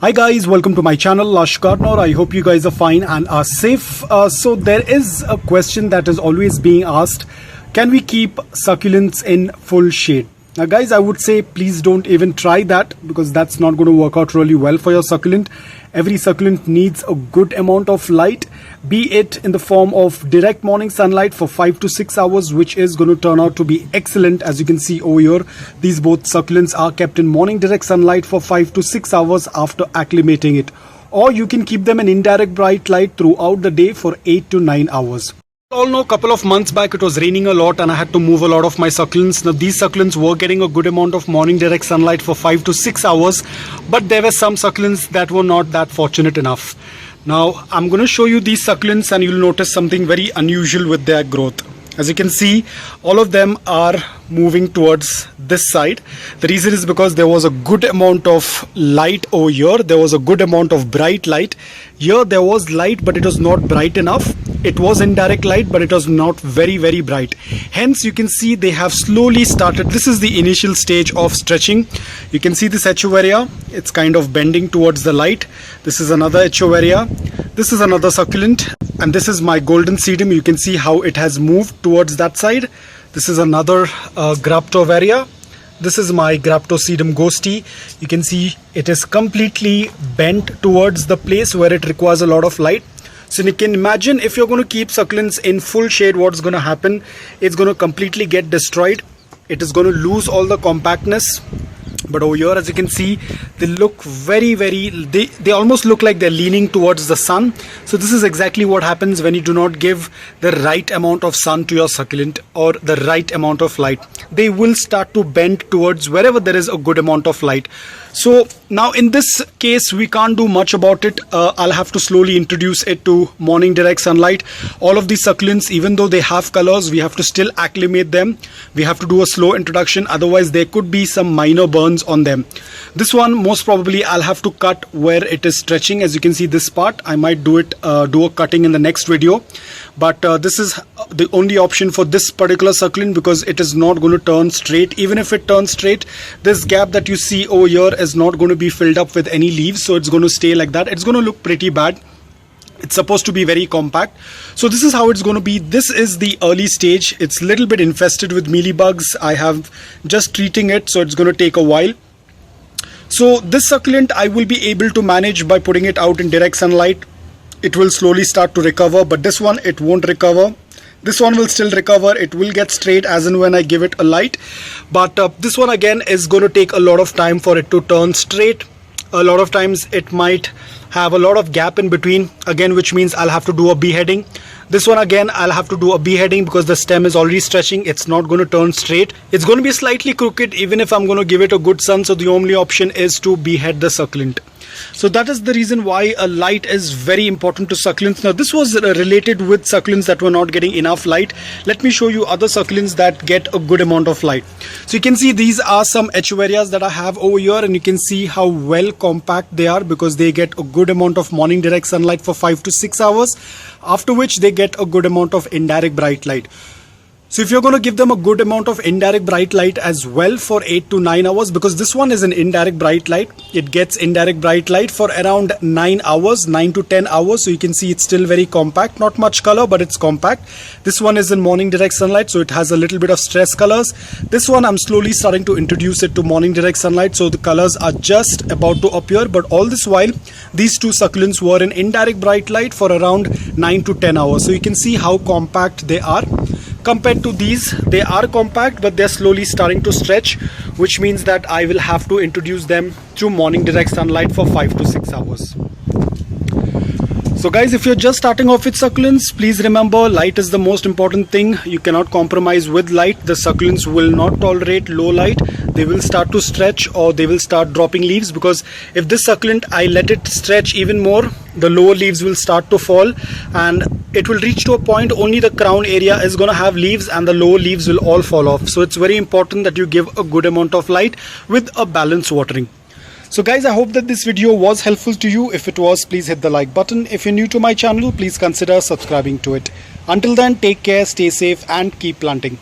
Hi guys, welcome to my channel Lush Gardener. I hope you guys are fine and are safe. So there is a question that is always being asked. Can we keep succulents in full shade? Now guys, I would say please don't even try that, because that's not going to work out really well for your succulent. Every succulent needs a good amount of light, be it in the form of direct morning sunlight for 5 to 6 hours, which is going to turn out to be excellent. As you can see over here, these both succulents are kept in morning direct sunlight for 5 to 6 hours after acclimating it. Or you can keep them in indirect bright light throughout the day for 8 to 9 hours. All know a couple of months back it was raining a lot and I had to move a lot of my succulents. Now these succulents were getting a good amount of morning direct sunlight for 5 to 6 hours, but there were some succulents that were not that fortunate enough. Now I'm going to show you these succulents and you'll notice something very unusual with their growth. As you can see, all of them are moving towards this side. The reason is because there was a good amount of light over here. There was a good amount of bright light. Here there was light, but it was not bright enough. It was indirect light, but it was not very bright. Hence you can see they have slowly started. This is the initial stage of stretching. You can see this Echeveria. It's kind of bending towards the light. This is another Echeveria. This is another succulent. And this is my golden sedum. You can see how it has moved towards that side. This is another Graptoveria. This is my Graptosedum ghosty. You can see it is completely bent towards the place where it requires a lot of light. So you can imagine if you're going to keep succulents in full shade, what's going to happen? It's going to completely get destroyed. It is going to lose all the compactness. But over here, as you can see, they look they almost look like they're leaning towards the sun. So this is exactly what happens when you do not give the right amount of sun to your succulent or the right amount of light. They will start to bend towards wherever there is a good amount of light. So now in this case, we can't do much about it. I'll have to slowly introduce it to morning direct sunlight. All of these succulents, even though they have colors, we have to still acclimate them. We have to do a slow introduction. Otherwise, there could be some minor burns on them. This one, most probably I'll have to cut where it is stretching. As you can see, this part, I might do a cutting in the next video. But this is the only option for this particular succulent, because it is not going to turn straight. Even if it turns straight, this gap that you see over here is not going to be filled up with any leaves. So it's going to stay like that. It's going to look pretty bad. It's supposed to be very compact. So this is how it's going to be. This is the early stage. It's a little bit infested with mealybugs. I have just treating it, so it's going to take a while. So this succulent I will be able to manage by putting it out in direct sunlight. It will slowly start to recover, but this one, it won't recover. This one will still recover. It will get straight as and when I give it a light. But this one again is going to take a lot of time for it to turn straight. A lot of times it might have a lot of gap in between, again, which means I'll have to do a beheading. This one again, I'll have to do a beheading because the stem is already stretching. It's not going to turn straight. It's going to be slightly crooked even if I'm going to give it a good sun. So the only option is to behead the succulent. So that is the reason why a light is very important to succulents. Now this was related with succulents that were not getting enough light. Let me show you other succulents that get a good amount of light. So you can see these are some Echeverias that I have over here, and you can see how well compact they are because they get a good amount of morning direct sunlight for 5 to 6 hours, after which they get a good amount of indirect bright light. So if you're going to give them a good amount of indirect bright light as well for 8 to 9 hours, because this one is an indirect bright light, it gets indirect bright light for around 9 hours, 9 to 10 hours. So you can see it's still very compact, not much color, but it's compact. This one is in morning direct sunlight, so it has a little bit of stress colors. This one, I'm slowly starting to introduce it to morning direct sunlight, so the colors are just about to appear. But all this while, these two succulents were in indirect bright light for around 9 to 10 hours. So you can see how compact they are. Compared to these, they are compact, but they're slowly starting to stretch, which means that I will have to introduce them to morning direct sunlight for 5 to 6 hours. So guys, if you're just starting off with succulents, please remember light is the most important thing. You cannot compromise with light. The succulents will not tolerate low light. They will start to stretch or they will start dropping leaves, because if this succulent I let it stretch even more, the lower leaves will start to fall and it will reach to a point only the crown area is going to have leaves and the lower leaves will all fall off. So it's very important that you give a good amount of light with a balanced watering. So guys, I hope that this video was helpful to you. If it was, please hit the like button. If you're new to my channel, please consider subscribing to it. Until then, take care, stay safe and keep planting.